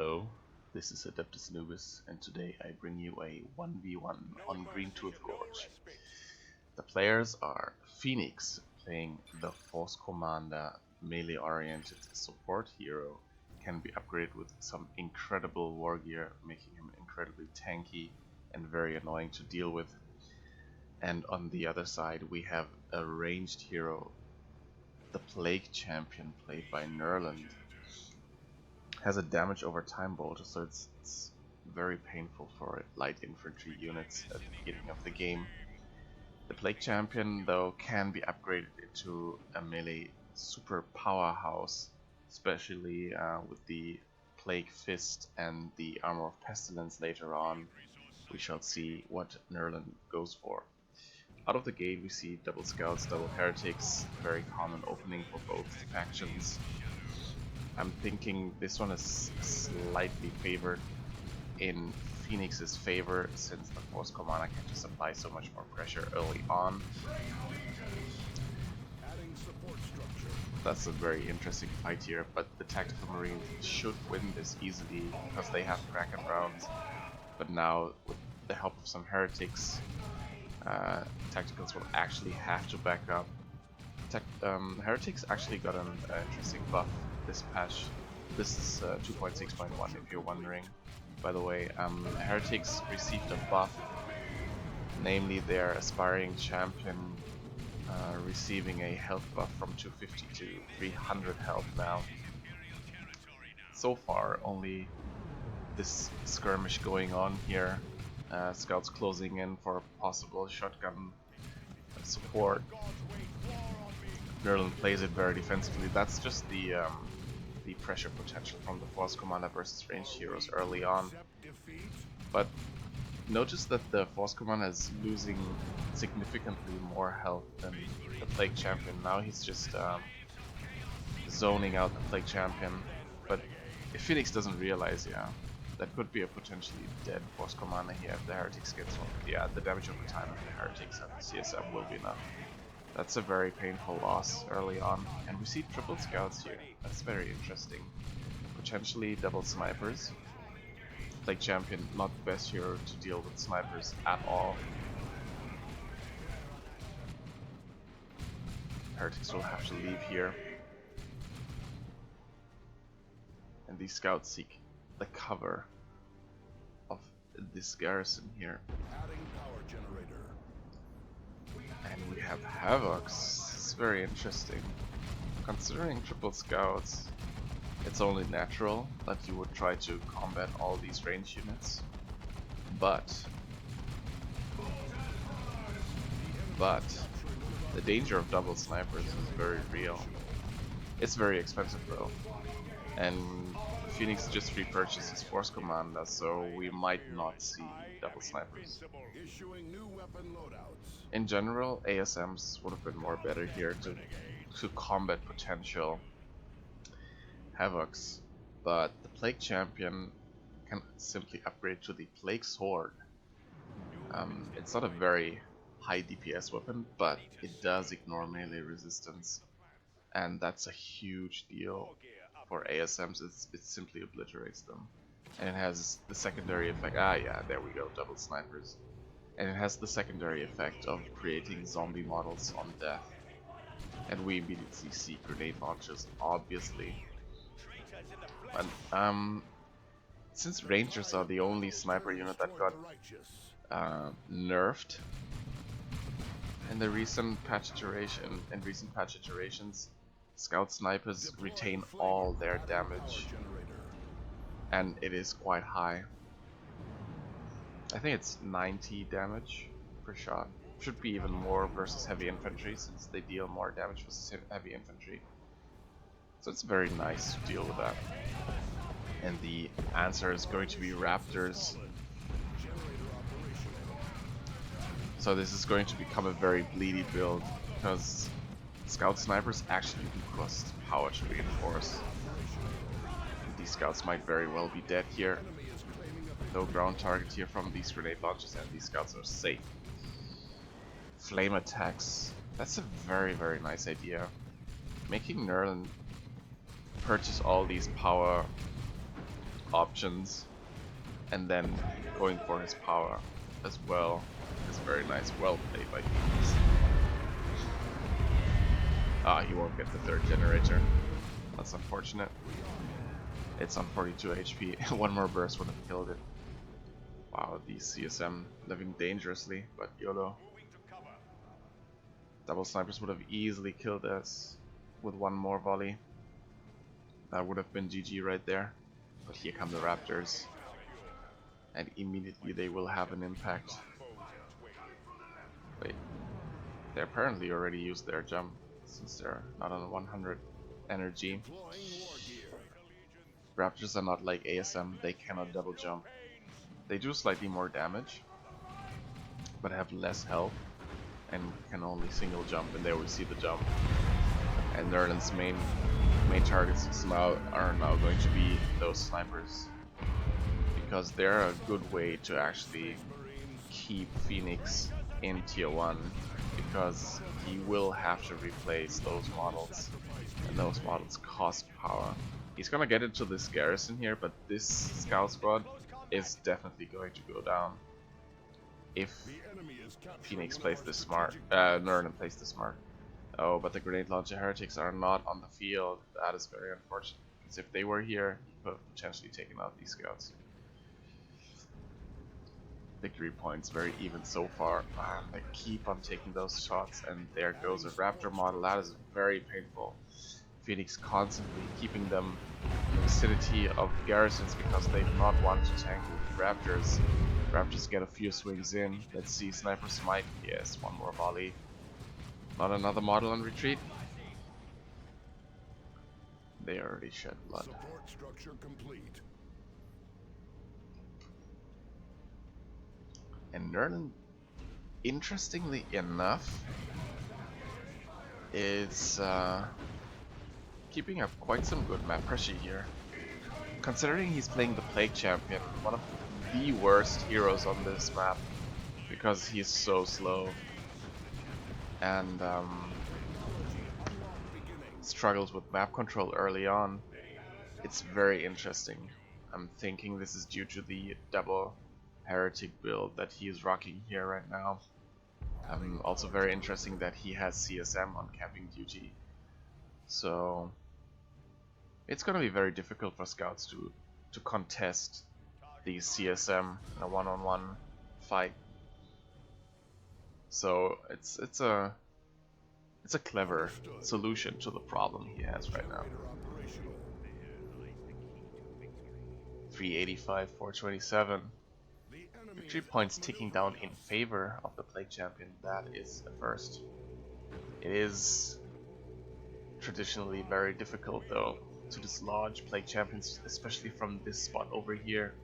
Hello, this is adeptus.noobus, and today I bring you a 1v1 on Green Tooth Gorge. The players are Phoenix, playing the Force Commander melee-oriented support hero, can be upgraded with some incredible war gear, making him incredibly tanky and very annoying to deal with. And on the other side we have a ranged hero, the Plague Champion, played by Nurland. Has a damage over time bolter, so it's very painful for light infantry units at the beginning of the game. The Plague Champion, though, can be upgraded into a melee super powerhouse, especially with the Plague Fist and the Armor of Pestilence later on. We shall see what Nurland goes for. Out of the gate we see double scouts, double heretics, very common opening for both factions. I'm thinking this one is slightly favored in Phoenix's favor, since the Force Commander can just apply so much more pressure early on. That's a very interesting fight here, but the Tactical Marines should win this easily because they have Kraken rounds. But now, with the help of some heretics, Tacticals will actually have to back up. Heretics actually got an interesting buff this patch. This is 2.6.1 if you're wondering. By the way, Heretics received a buff, namely their Aspiring Champion receiving a health buff from 250 to 300 health now. So far only this skirmish going on here, scouts closing in for possible shotgun support. Nurland plays it very defensively. That's just the pressure potential from the Force Commander versus ranged heroes early on. But notice that the Force Commander is losing significantly more health than the Plague Champion. Now he's just zoning out the Plague Champion. But if Phoenix doesn't realize, that could be a potentially dead Force Commander here if the Heretics gets one. Yeah, the damage over time of the Heretics and the CSM will be enough. That's a very painful loss early on, and we see triple scouts here. That's very interesting. Potentially double snipers. Plague Champion, not the best hero to deal with snipers at all. Heretics will have to leave here. And these scouts seek the cover of this garrison here. And we have Havocs. It's very interesting. Considering triple scouts, it's only natural that you would try to combat all these range units. But the danger of double snipers is very real. It's very expensive though. And Phoenix just repurchased his Force Commander, so we might not see double snipers. In general, ASMs would have been more better here to combat potential Havocs, but the Plague Champion can simply upgrade to the Plague Sword. It's not a very high DPS weapon, but it does ignore melee resistance, and that's a huge deal for ASMs. It simply obliterates them. And it has the secondary effect, there we go, double snipers. And it has the secondary effect of creating zombie models on death. And we immediately see grenade launchers, obviously. And since Rangers are the only sniper unit that got nerfed in the recent patch iterations, Scout snipers retain all their damage, and it is quite high. I think it's 90 damage per shot. Should be even more versus heavy infantry, since they deal more damage versus heavy infantry. So it's very nice to deal with that. And the answer is going to be Raptors. So this is going to become a very bleedy build, because Scout snipers actually do cost power to reinforce. These scouts might very well be dead here. No ground target here from these grenade launchers, and these scouts are safe. Flame attacks. That's a very, very nice idea. Making Nurland purchase all these power options and then going for his power as well is very nice. Well played by Phoenix. Ah, he won't get the third generator. That's unfortunate. It's on 42 HP. One more burst would have killed it. Wow, these CSM living dangerously, but YOLO. Double snipers would have easily killed us with one more volley. That would have been GG right there. But here come the Raptors. And immediately they will have an impact. Wait, they apparently already used their jump since they're not on 100 energy. Raptors are not like ASM, they cannot double jump. They do slightly more damage, but have less health and can only single jump, and there we see the jump. And Nurland's main targets are now going to be those snipers, because they're a good way to actually keep Phoenix in tier 1, because he will have to replace those models, and those models cost power. He's gonna get into this garrison here, but this scout squad is definitely going to go down if Phoenix plays this smart, Nurland plays this smart. Oh, but the grenade launcher heretics are not on the field. That is very unfortunate, because if they were here, he could have potentially taken out these scouts. Victory points very even so far. They keep on taking those shots, and there goes a Raptor model. That is very painful. Phoenix constantly keeping them in the vicinity of garrisons because they do not want to tank with Raptors. Raptors get a few swings in. Let's see, Sniper Smite. Yes, one more volley. Not another model on retreat. They already shed blood. Support structure complete. And Nurland, interestingly enough, is keeping up quite some good map pressure here. Considering he's playing the Plague Champion, one of the worst heroes on this map, because he's so slow and struggles with map control early on. It's very interesting. I'm thinking this is due to the double heretic build that he is rocking here right now. Also very interesting that he has CSM on camping duty. So it's gonna be very difficult for scouts to contest the CSM in a one-on-one fight. So it's a clever solution to the problem he has right now. 385, 427. Victory points ticking down in favor of the Plague Champion. That is a first. It is traditionally very difficult though to dislodge Plague Champions, especially from this spot over here,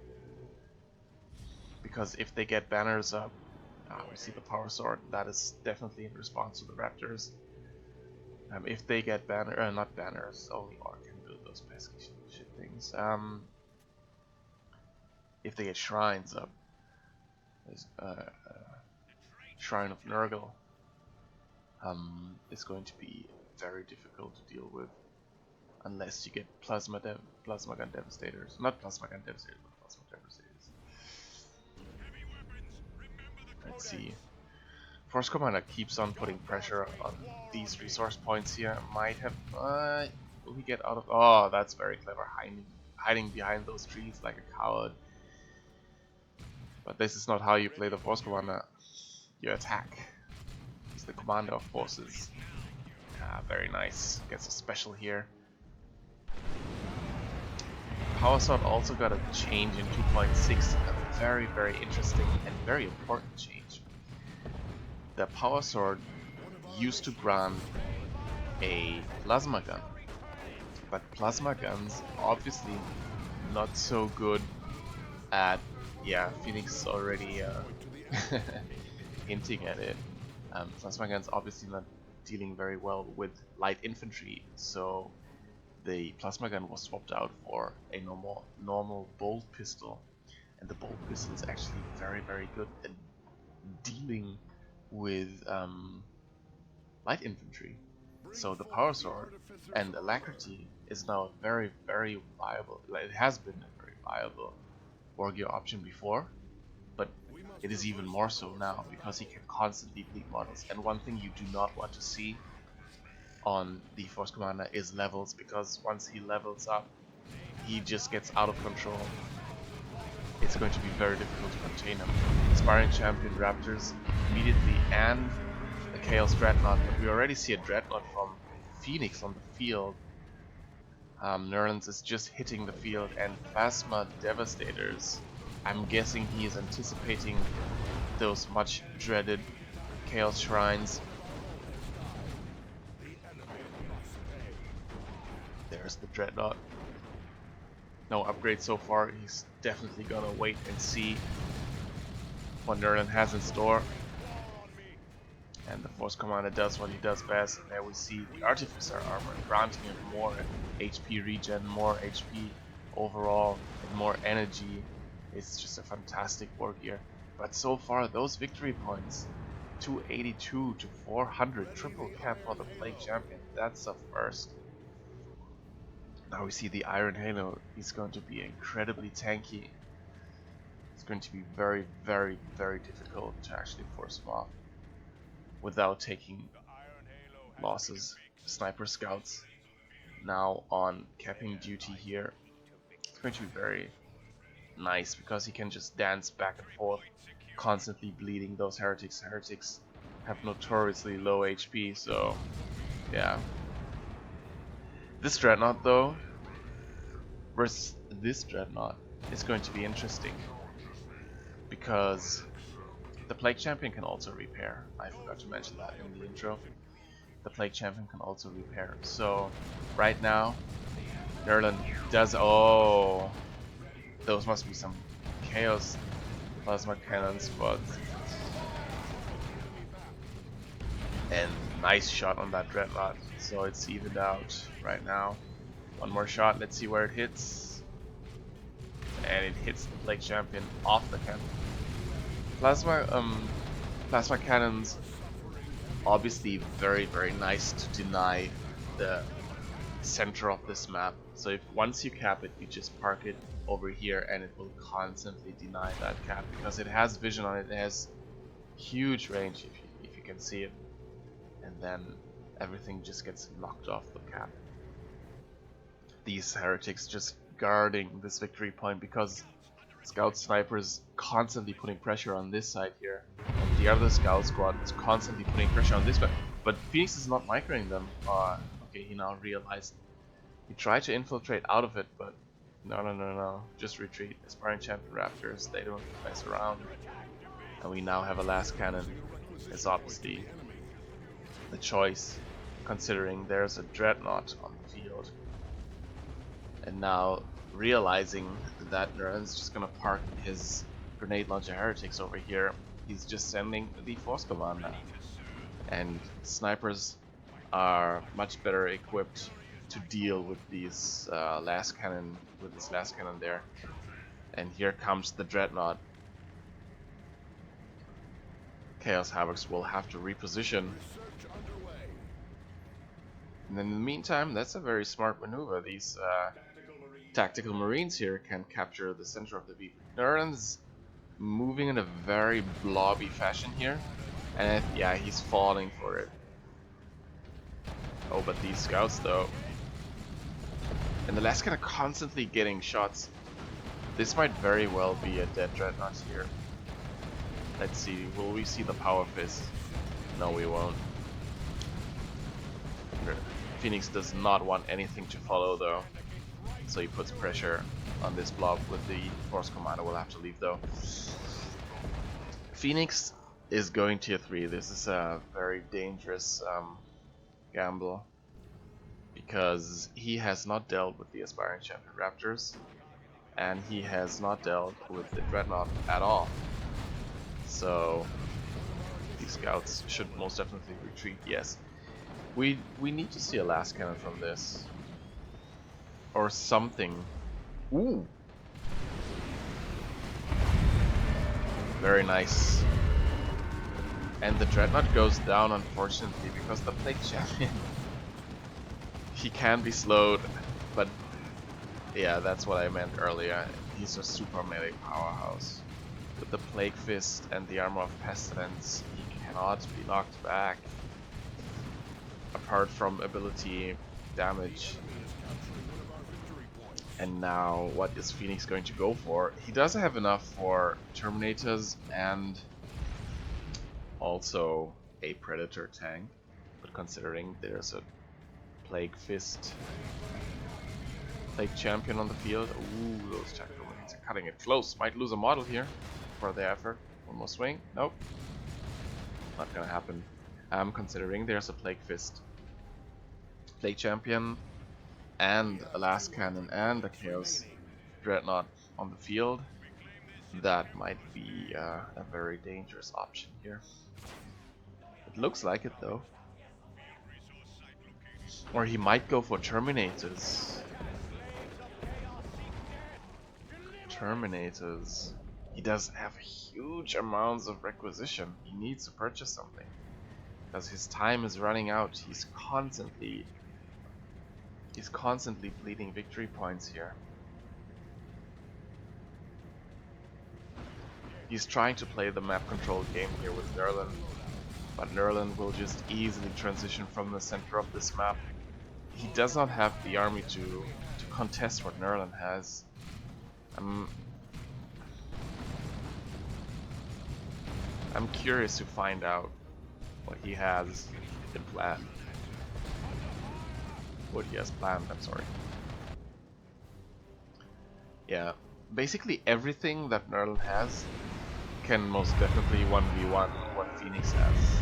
because if they get banners up, we see the power sword. That is definitely in response to the Raptors. If they get not banners, only Ark can build those pesky shit things. If they get shrines up, there's Shrine of Nurgle. Is going to be very difficult to deal with, unless you get Plasma Gun Devastators. Not Plasma Gun Devastators, but Plasma Devastators. Let's see. Force Commander keeps on putting pressure on these resource points here. Might have... will he get out of... Oh, that's very clever. Hiding behind those trees like a coward. But this is not how you play the Force Commander. You attack. He's the commander of forces. Very nice. Gets a special here. Power Sword also got a change in 2.6. A very, very interesting and very important change. The Power Sword used to grant a Plasma Gun. But Plasma Guns obviously not so good at... Yeah, Phoenix is already hinting at it. Plasma Guns obviously not dealing very well with light infantry, so the Plasma Gun was swapped out for a normal bolt pistol, and the bolt pistol is actually very, very good at dealing with light infantry. So the Power Sword and Alacrity is now very, very viable. It has been a very viable war gear option before, but it is even more so now because he can constantly bleed models. And one thing you do not want to see on the Force Commander is levels, because once he levels up, he just gets out of control. It's going to be very difficult to contain him. Aspiring Champion Raptors immediately, and the Chaos Dreadnought, but we already see a Dreadnought from Phoenix on the field. Nurland is just hitting the field, and Plasma Devastators. I'm guessing he is anticipating those much dreaded Chaos Shrines. There's the Dreadnought. No upgrade so far. He's definitely gonna wait and see what Nurland has in store. And the Force Commander does what he does best. There we see the Artificer armor, granting him more HP regen, more HP overall, and more energy. It's just a fantastic war gear. But so far, those victory points, 282 to 400, triple cap for the Plague Champion. That's a first. Now we see the Iron Halo. He's going to be incredibly tanky. It's going to be very, very, very difficult to actually force him off without taking losses. Sniper Scouts now on capping duty here. It's going to be very nice because he can just dance back and forth, constantly bleeding those heretics. Heretics have notoriously low HP, so yeah. This Dreadnought though, versus this Dreadnought, is going to be interesting because the Plague Champion can also repair. I forgot to mention that in the intro. The Plague Champion can also repair. So right now, Nurland does. Oh, those must be some Chaos Plasma Cannons, but and nice shot on that Dreadnought. So it's evened out right now. One more shot. Let's see where it hits, and it hits the Plague Champion off the cannon. Plasma cannons, obviously very, very nice to deny the center of this map. So if once you cap it, you just park it over here and it will constantly deny that cap because it has vision on it. It has huge range if you can see it, and then everything just gets knocked off the cap. These heretics just guarding this victory point because Scout Snipers constantly putting pressure on this side here, and the other Scout Squad is constantly putting pressure on this side. But Phoenix is not microing them. Okay, he now realized. He tried to infiltrate out of it, but no. Just retreat. Aspiring Champion Raptors, they don't mess around. And we now have a last cannon. It's obviously the choice, considering there's a Dreadnought on the field. And now realizing that Nurland's just gonna park his grenade launcher heretics over here, he's just sending the Force Commander. And snipers are much better equipped to deal with these last cannon, with this last cannon there. And here comes the Dreadnought. Chaos Havocs will have to reposition. And in the meantime, that's a very smart maneuver. These tactical marines here can capture the center of the beat. Nurland's moving in a very blobby fashion here, and yeah, he's falling for it. Oh, but these scouts though, and the last kind of constantly getting shots. This might very well be a dead Dreadnought here. Let's see, will we see the Power Fist? No, we won't. Phoenix does not want anything to follow though, so he puts pressure on this blob with the Force Commander. Will have to leave though. Phoenix is going tier 3. This is a very dangerous gamble because he has not dealt with the Aspiring Champion Raptors, and he has not dealt with the Dreadnought at all. So these scouts should most definitely retreat. Yes, we need to see a last cannon from this or something. Ooh, very nice. And the Dreadnought goes down, unfortunately, because the Plague Champion, he can be slowed, but yeah, that's what I meant earlier. he's a super melee powerhouse. With the Plague Fist and the Armor of Pestilence, he cannot be knocked back. Apart from ability damage. And now, what is Phoenix going to go for? He doesn't have enough for Terminators and also a Predator tank. But considering there's a Plague Fist, Plague Champion on the field, ooh, those tactical marines are cutting it close. Might lose a model here for the effort. One more swing. Nope. Not gonna happen. Considering there's a Plague Fist, Plague Champion, and a Last Cannon and a Chaos Dreadnought on the field, that might be a very dangerous option here. It looks like it though. Or he might go for Terminators. Terminators. He doesn't have huge amounts of requisition. He needs to purchase something. Because his time is running out. He's constantly bleeding victory points here. He's trying to play the map control game here with Nurland, but Nurland will just easily transition from the center of this map. He does not have the army to contest what Nurland has. I'm curious to find out what he has in plan. What he has planned, I'm sorry. Yeah, basically everything that Nurland has can most definitely 1v1 what Phoenix has.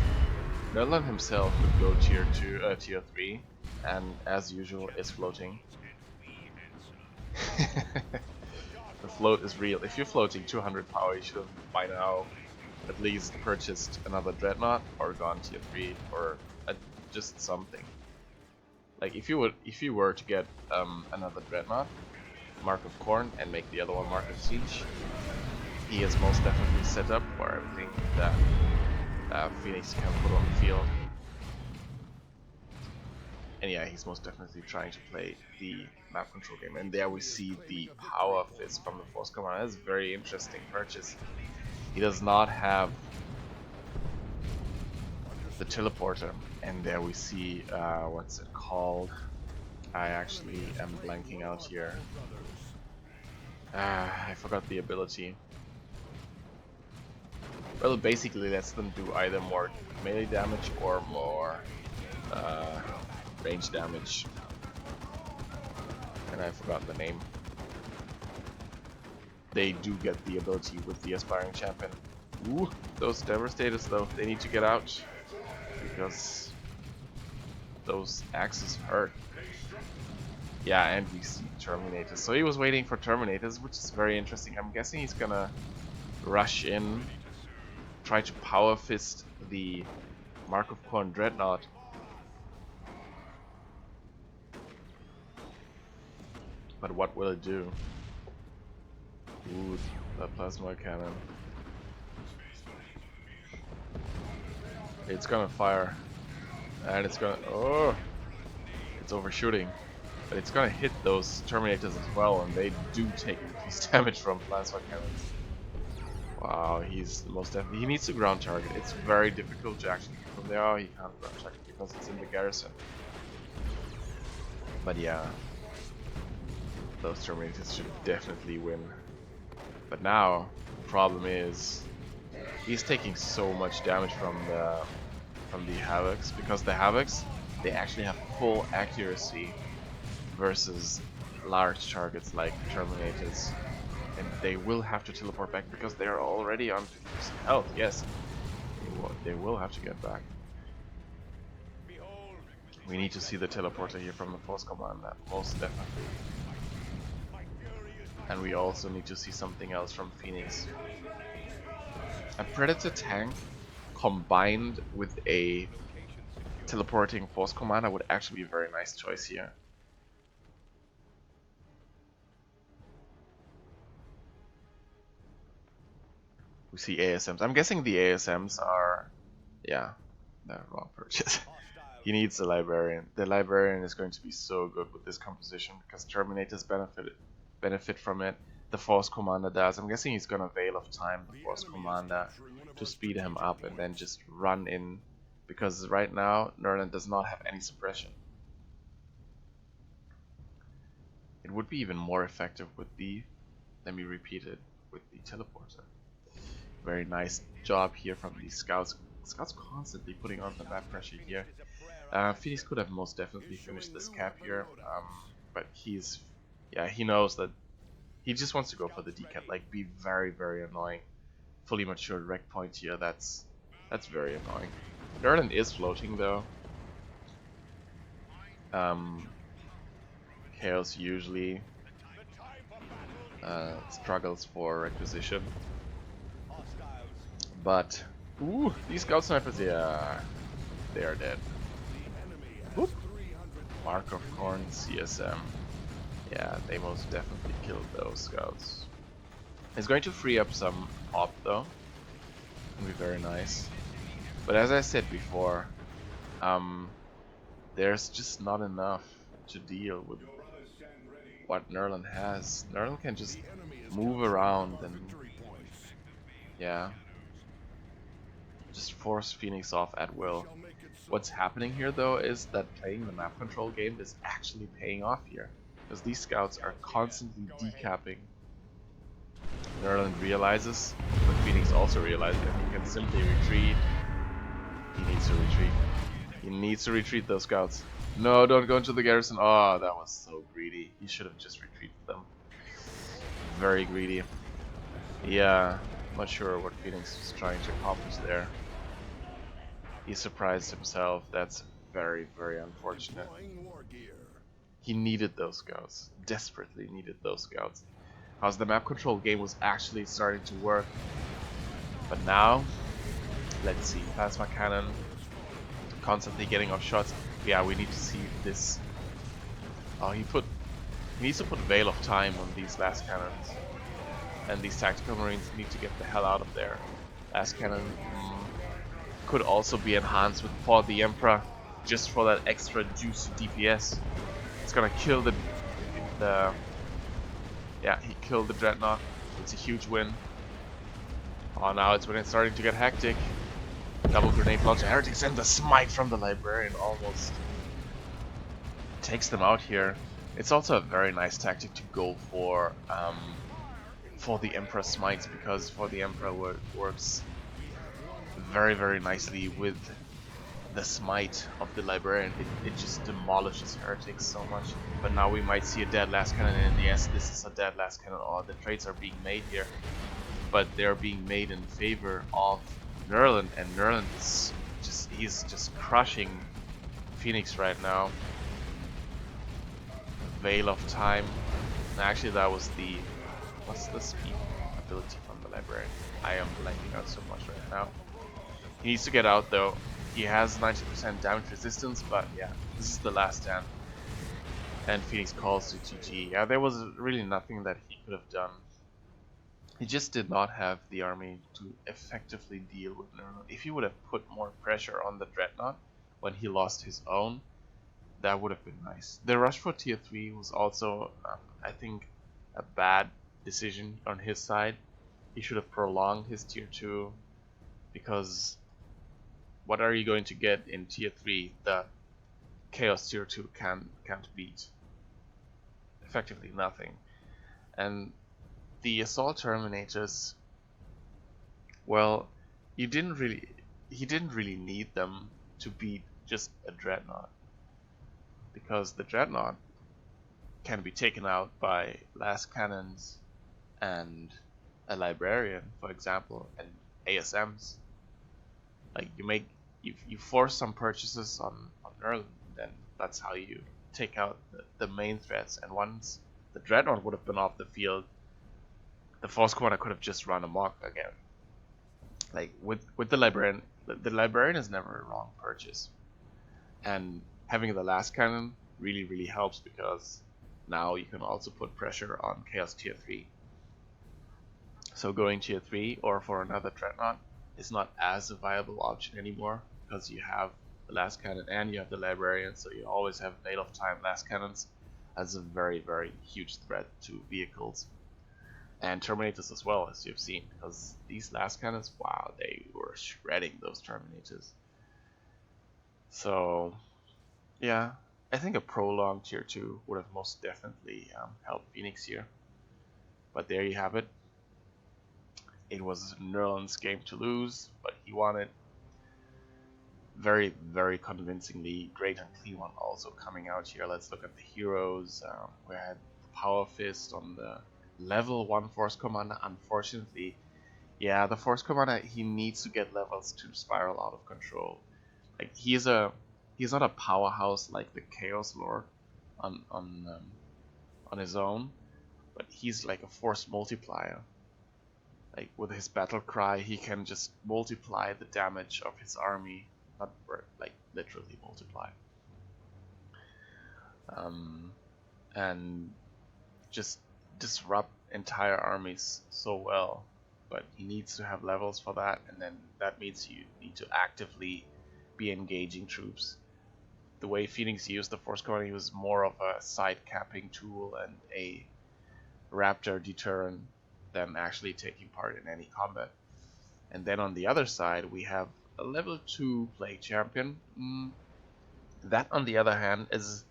Nurland himself could go tier 3, and as usual is floating. The float is real. If you're floating 200 power, you should have by now at least purchased another Dreadnought or gone tier 3 or just something. Like if you were to get another Dreadnought, Mark of Corn, and make the other one Mark of Siege, he is most definitely set up for everything that Phoenix can put on the field. And yeah, he's most definitely trying to play the map control game. And there we see the Power Fist from the Force Commander. That's a very interesting purchase. He does not have the teleporter. And there we see, what's it called? I actually am blanking out here. I forgot the ability. Well, basically lets them do either more melee damage or more range damage. And I forgot the name. They do get the ability with the Aspiring Champion. Ooh, those Devastators though, they need to get out. Because those axes hurt. Yeah, and we see Terminators. So he was waiting for Terminators, which is very interesting. I'm guessing he's gonna rush in, try to Power Fist the Mark of Corn Dreadnought. But what will it do? Ooh, the Plasma Cannon. It's gonna fire. And it's gonna... oh! It's overshooting. But it's gonna hit those Terminators as well, and they do take increased damage from Plasma Cannons. Wow, he's the most definitely... he needs to ground target. It's very difficult to actually get from there. Oh, he can't ground target because it's in the garrison. But yeah, those Terminators should definitely win. But now, the problem is, he's taking so much damage from the Havocs, because the Havocs, they actually have full accuracy versus large targets like Terminators. And they will have to teleport back because they are already on 50% health. Yes, they will have to get back. We need to see the teleporter here from the Force Commander, most definitely. And we also need to see something else from Phoenix. A Predator tank combined with a teleporting Force Commander would actually be a very nice choice here. We see ASMs. I'm guessing the ASMs are... yeah, the wrong purchase. He needs the Librarian. The Librarian is going to be so good with this composition because Terminators benefit from it. the Force Commander does. I'm guessing he's gonna Veil of Time the Force Commander to speed him up and then just run in, because right now Nurland does not have any suppression. It would be even more effective with the, let me repeat it, with the teleporter. Very nice job here from these scouts. Scouts constantly putting on the map pressure here. Phoenix could have most definitely finished this cap here, but he's, yeah, he knows that he just wants to go for the decap, like be very, very annoying. Fully matured rec point here, that's very annoying. Nurland is floating though. Chaos usually struggles for requisition. But, ooh, these scout snipers, yeah, they are dead. Whoop. Mark of Corn, CSM. Yeah, they most definitely killed those scouts. It's going to free up some op though. It'll be very nice. But as I said before, there's just not enough to deal with what Nurland has. Nurland can just move around and, yeah, just force Phoenix off at will. What's happening here though is that playing the map control game is actually paying off here, because these scouts are constantly decapping. Nurland realizes, but Phoenix also realizes that he can simply retreat. He needs to retreat. He needs to retreat those scouts. No, don't go into the garrison. Oh, that was so greedy. He should have just retreated them. Very greedy. Yeah, not sure what Phoenix was trying to accomplish there. He surprised himself. That's very, very unfortunate. He needed those scouts. Desperately needed those scouts. Because the map control game was actually starting to work. But now, let's see. Plasma cannon. Constantly getting off shots. Yeah, we need to see this. Oh, he needs to put Veil of Time on these last cannons. And these tactical marines need to get the hell out of there. Last cannon could also be enhanced with For the Emperor, just for that extra juicy DPS. It's gonna kill the yeah, he killed the Dreadnought. It's a huge win. Oh, now it's when it's starting to get hectic. Double grenade launcher heretics, and the smite from the librarian almost takes them out here. It's also a very nice tactic to go for the Emperor smites, because For the Emperor works very, very nicely with the smite of the librarian. It just demolishes heretics so much. But now we might see a dead last cannon, and yes, this is a dead last cannon. Oh, the trades are being made here, but they're being made in favor of Nurland, and Nurland is he's just crushing Phoenix right now. Veil of Time. Actually, that was the, what's the speed ability from the librarian? I am blanking out so much right now. He needs to get out though. He has 90% damage resistance, but yeah, this is the last stand. And Phoenix calls to GG. Yeah, there was really nothing that he could have done. He just did not have the army to effectively deal with Nurland. If he would have put more pressure on the Dreadnought when he lost his own, that would have been nice. The rush for tier 3 was also, I think, a bad decision on his side. He should have prolonged his tier 2, because what are you going to get in tier 3 that Chaos tier 2 can't beat? Effectively nothing. And the Assault Terminators, well, he didn't really need them to beat just a Dreadnought, because the Dreadnought can be taken out by last cannons and a Librarian, for example, and ASMs. Like you force some purchases on Nurland, then that's how you take out the main threats. And once the Dreadnought would have been off the field, the Force Commander could have just run amok again. Like with the Librarian, the Librarian is never a wrong purchase, and having the last cannon really helps, because now you can also put pressure on Chaos tier 3. So going tier 3 or for another Dreadnought is not as a viable option anymore, because you have the last cannon and you have the Librarian, so you always have Veil of Time last cannons as a very huge threat to vehicles. and Terminators as well, as you've seen, because these last cannons, wow, they were shredding those Terminators. So yeah, I think a prolonged tier 2 would have most definitely helped Phoenix here. But there you have it. It was Nurland's game to lose, but he won it very, very convincingly. Great and clean one also coming out here. Let's look at the heroes. We had Power Fist on the level 1 Force Commander. Unfortunately, yeah, the Force Commander, he needs to get levels to spiral out of control. Like he's not a powerhouse like the Chaos Lord on his own, but he's like a force multiplier. Like with his battle cry, he can just multiply the damage of his army, not like literally multiply, and just disrupt entire armies so well. But he needs to have levels for that, and then that means you need to actively be engaging troops. The way Phoenix used the Force Commander, he was more of a side capping tool and a raptor deterrent than actually taking part in any combat. And then on the other side, we have a level 2 Plague Champion. That, on the other hand, is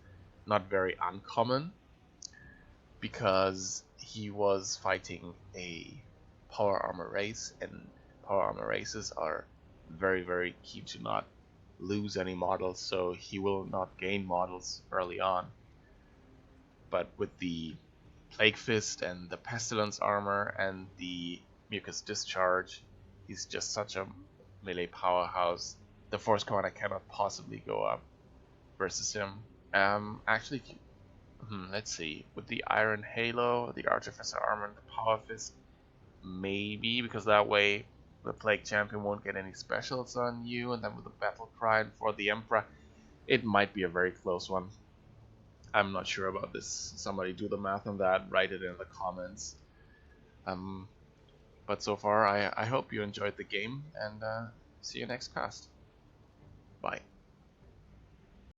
not very uncommon, because he was fighting a power armor race, and power armor races are very, very key to not lose any models, so he will not gain models early on. But with the Plague Fist and the Pestilence armor and the Mucus Discharge, he's just such a melee powerhouse. The Force Commander cannot possibly go up versus him. Actually, let's see. With the Iron Halo, the Artificer armor, and the Power Fist, maybe, because that way the Plague Champion won't get any specials on you, and then with the Battle Cry for the Emperor, it might be a very close one. I'm not sure about this. Somebody do the math on that, write it in the comments. But so far, I hope you enjoyed the game, and see you next cast. Bye.